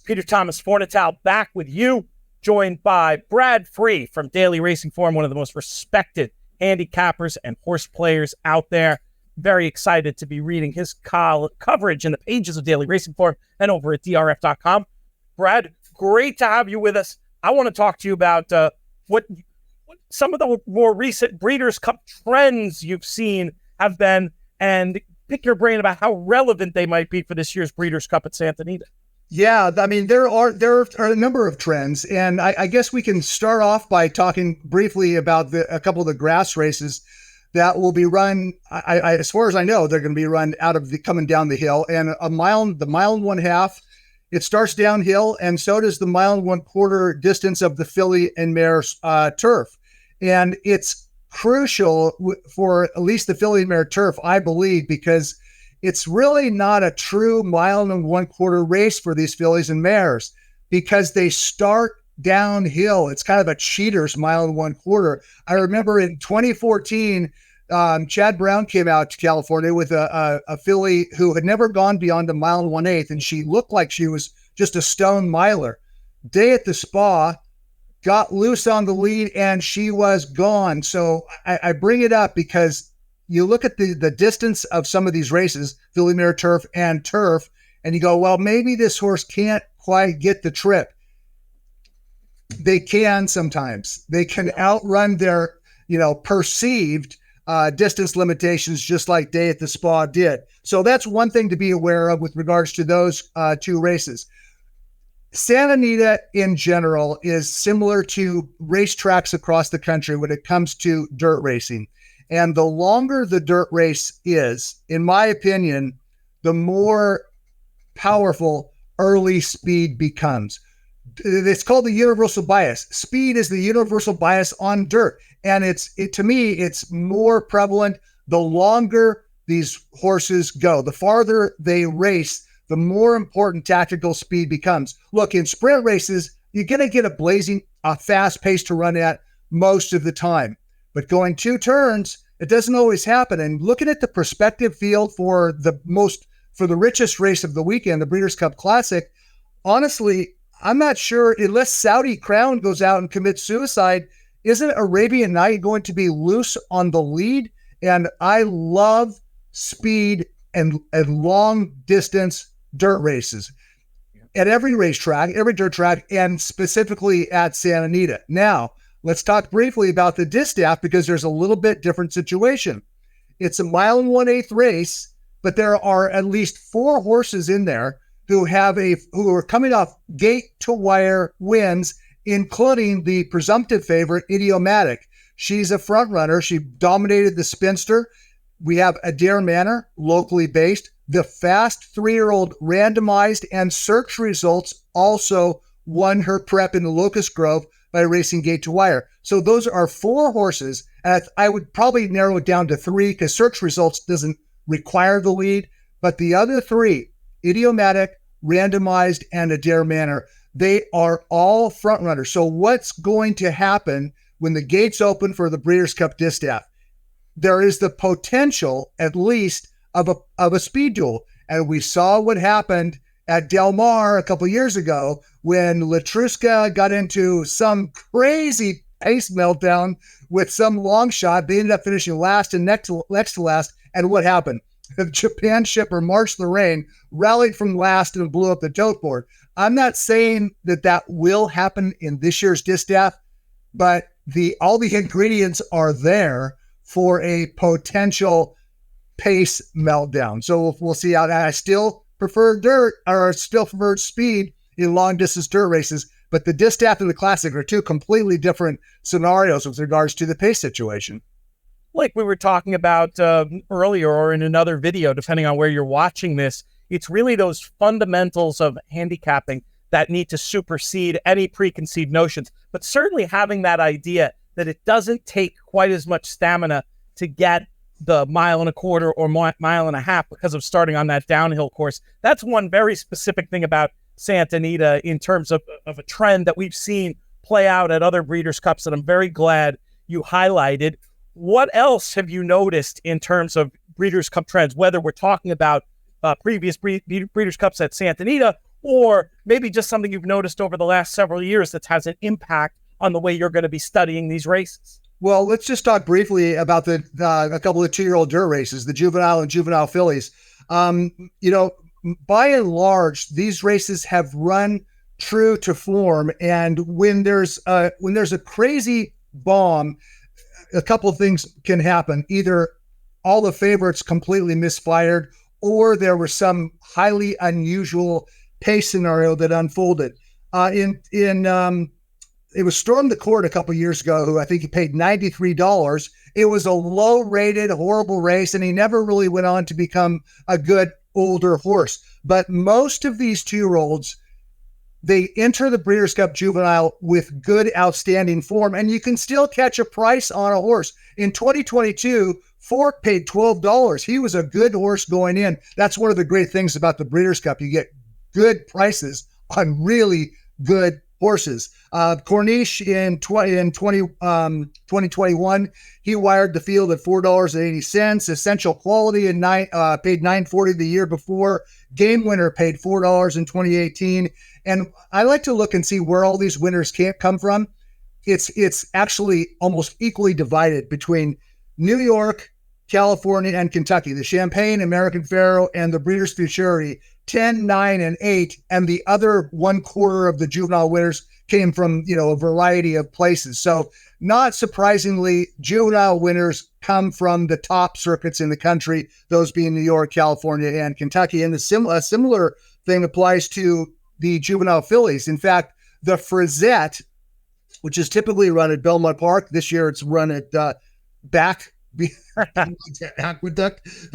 Peter Thomas Fornital back with you, joined by Brad Free from Daily Racing Form, one of the most respected handicappers and horse players out there. Very excited to be reading his coverage in the pages of Daily Racing Form and over at drf.com. Brad, great to have you with us. I want to talk to you about what some of the more recent Breeders' Cup trends you've seen have been, and pick your brain about how relevant they might be for this year's Breeders' Cup at Santa Anita. Yeah, I mean, there are a number of trends, and I guess we can start off by talking briefly about a couple of the grass races that will be run. As far as I know, they're going to be run coming down the hill, and the mile and 1/2. It starts downhill, and so does the 1.25 mile distance of the filly and mare turf, and it's crucial for at least the filly and mare turf, I believe, because it's really not a true 1.25 mile race for these fillies and mares because they start downhill. It's kind of a cheater's 1.25 mile. I remember in 2014, Chad Brown came out to California with a filly who had never gone beyond 1 1/8 miles, and she looked like she was just a stone miler. Day at the Spa, got loose on the lead, and she was gone. So I bring it up because you look at the distance of some of these races, filly mare turf, and you go, well, maybe this horse can't quite get the trip. They can sometimes. They can outrun their, perceived distance limitations, just like Day at the Spa did. So that's one thing to be aware of with regards to those two races. Santa Anita in general is similar to racetracks across the country when it comes to dirt racing. And the longer the dirt race is, in my opinion, the more powerful early speed becomes. It's called the universal bias. Speed is the universal bias on dirt. And to me, it's more prevalent the longer these horses go. The farther they race, the more important tactical speed becomes. Look, in sprint races, you're going to get a fast pace to run at most of the time. But going 2 turns, it doesn't always happen. And looking at the prospective field for the richest race of the weekend, the Breeders' Cup Classic, honestly, I'm not sure, unless Saudi Crown goes out and commits suicide, isn't Arabian Night going to be loose on the lead? And I love speed and long distance dirt races at every racetrack, every dirt track, and specifically at Santa Anita. Now, let's talk briefly about the Distaff because there's a little bit different situation. It's a 1 1/8 mile race, but there are at least 4 horses in there who are coming off gate to wire wins, including the presumptive favorite, Idiomatic. She's a front runner. She dominated the Spinster. We have Adair Manor, locally based. The fast 3-year-old randomized and search results also won her prep in the Locust Grove by racing gate to wire. So those are 4 horses. And I would probably narrow it down to 3 because search results doesn't require the lead. But the other 3, Idiomatic, randomized, and Adair Manor, they are all front runners. So what's going to happen when the gates open for the Breeders' Cup Distaff? There is the potential, at least, of a speed duel. And we saw what happened at Del Mar a couple years ago when Latruska got into some crazy pace meltdown with some long shot. They ended up finishing last and next to last. And what happened? The Japan shipper March Lorraine rallied from last and blew up the tote board. I'm not saying that will happen in this year's Distaff, but all the ingredients are there for a potential pace meltdown. So we'll see how that. I still prefer speed in long distance dirt races, but the Distaff and the Classic are 2 completely different scenarios with regards to the pace situation. Like we were talking about earlier or in another video, depending on where you're watching this, it's really those fundamentals of handicapping that need to supersede any preconceived notions. But certainly having that idea that it doesn't take quite as much stamina to get the 1.25 miles or 1.5 miles because of starting on that downhill course. That's one very specific thing about Santa Anita in terms of a trend that we've seen play out at other Breeders' Cups that I'm very glad you highlighted. What else have you noticed in terms of Breeders' Cup trends, whether we're talking about previous Breeders' Cups at Santa Anita or maybe just something you've noticed over the last several years that has an impact on the way you're going to be studying these races? Well, let's just talk briefly about a couple of 2-year-old dirt races, the juvenile and juvenile fillies. You know, by and large, these races have run true to form. And when there's a crazy bomb, a couple of things can happen. Either all the favorites completely misfired, or there was some highly unusual pace scenario that unfolded. It was Storm the Court a couple of years ago, who I think he paid $93. It was a low-rated, horrible race, and he never really went on to become a good older horse. But most of these 2-year-olds, they enter the Breeders' Cup Juvenile with good, outstanding form, and you can still catch a price on a horse. In 2022, Fork paid $12. He was a good horse going in. That's one of the great things about the Breeders' Cup. You get good prices on really good horses. Corniche in 2021, he wired the field at $4.80. Essential Quality paid $9.40 the year before. Game Winner paid $4 in 2018. And I like to look and see where all these winners can't come from. It's actually almost equally divided between New York, California, and Kentucky. The Champagne, American Pharoah, and the Breeders' Futurity, 10, 9, and 8, and the other 1/4 of the juvenile winners came from, a variety of places. So not surprisingly, juvenile winners come from the top circuits in the country, those being New York, California, and Kentucky. And a similar thing applies to the juvenile fillies. In fact, the Frisette, which is typically run at Belmont Park, this year it's run at Aqueduct. The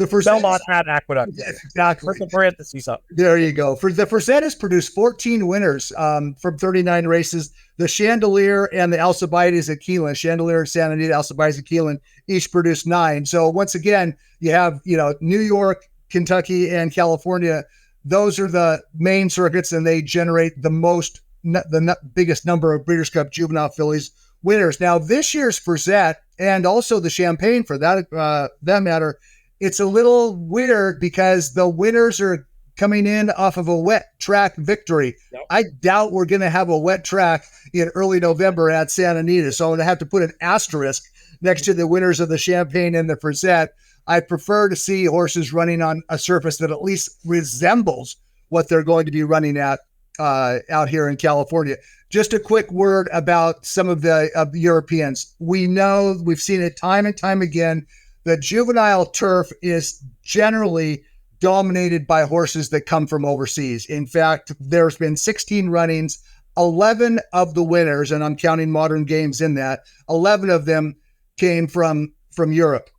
first Belmont at Aqueduct. Yes, exactly. Put the parentheses up. There you go. For the Frisette has produced 14 winners from 39 races. The Chandelier and the Alcibiades at Keeneland, Chandelier, Santa Anita, Alcibiades at Keeneland, each produced 9. So once again, you have New York, Kentucky, and California. Those are the main circuits, and they generate the biggest number of Breeders' Cup Juvenile fillies winners. Now, this year's Frisette, and also the Champagne for that matter, it's a little weird because the winners are coming in off of a wet track victory. Yep. I doubt we're going to have a wet track in early November at Santa Anita, so I'm going to have to put an asterisk next to the winners of the Champagne and the Frisette. I prefer to see horses running on a surface that at least resembles what they're going to be running at out here in California. Just a quick word about some of the Europeans. We know, we've seen it time and time again, that juvenile turf is generally dominated by horses that come from overseas. In fact, there's been 16 runnings, 11 of the winners, and I'm counting Modern Games in that, 11 of them came from Europe.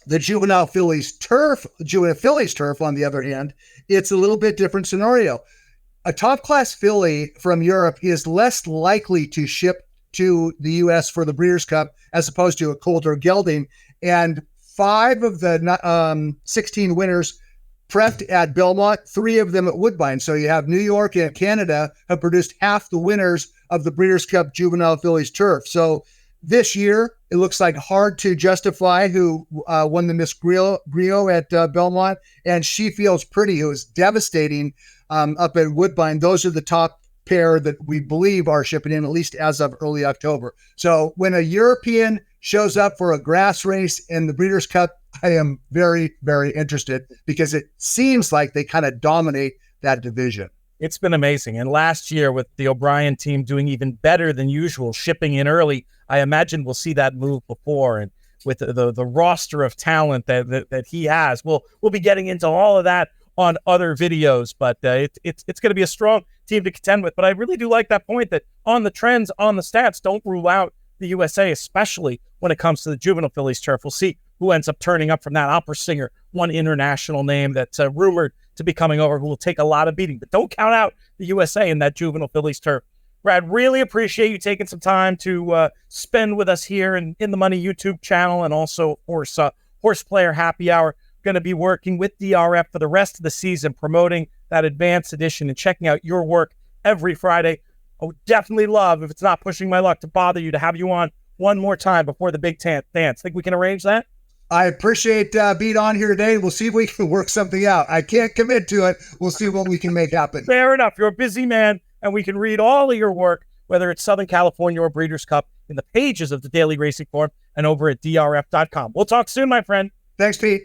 The juvenile fillies turf, on the other hand, it's a little bit different scenario. A top-class filly from Europe is less likely to ship to the U.S. for the Breeders' Cup as opposed to a colt or gelding. And 5 of the 16 winners prepped at Belmont, 3 of them at Woodbine. So you have New York and Canada have produced half the winners of the Breeders' Cup Juvenile Fillies Turf. So this year, it looks like hard to justify who won the Miss Griot at Belmont, and She Feels Pretty, who is devastating up at Woodbine. Those are the top pair that we believe are shipping in, at least as of early October. So when a European shows up for a grass race in the Breeders' Cup, I am very, very interested because it seems like they kind of dominate that division. It's been amazing. And last year with the O'Brien team doing even better than usual, shipping in early, I imagine we'll see that move before. And with the roster of talent that he has, we'll be getting into all of that on other videos, but it's going to be a strong team to contend with. But I really do like that point that on the trends, on the stats, don't rule out the USA, especially when it comes to the juvenile fillies turf. We'll see who ends up turning up from that. Opera Singer, one international name that's rumored to be coming over, who will take a lot of beating. But don't count out the USA in that juvenile fillies turf. Brad, really appreciate you taking some time to spend with us here in the Money YouTube channel, and also, of course, Horse Player Happy Hour. Going to be working with DRF for the rest of the season, promoting that advanced edition and checking out your work every Friday. I would definitely love, if it's not pushing my luck, to bother you, to have you on one more time before the big dance. Think we can arrange that? I appreciate being on here today. We'll see if we can work something out. I can't commit to it. We'll see what we can make happen. Fair enough. You're a busy man, and we can read all of your work, whether it's Southern California or Breeders' Cup, in the pages of the Daily Racing Form and over at drf.com. We'll talk soon, my friend. Thanks, Pete.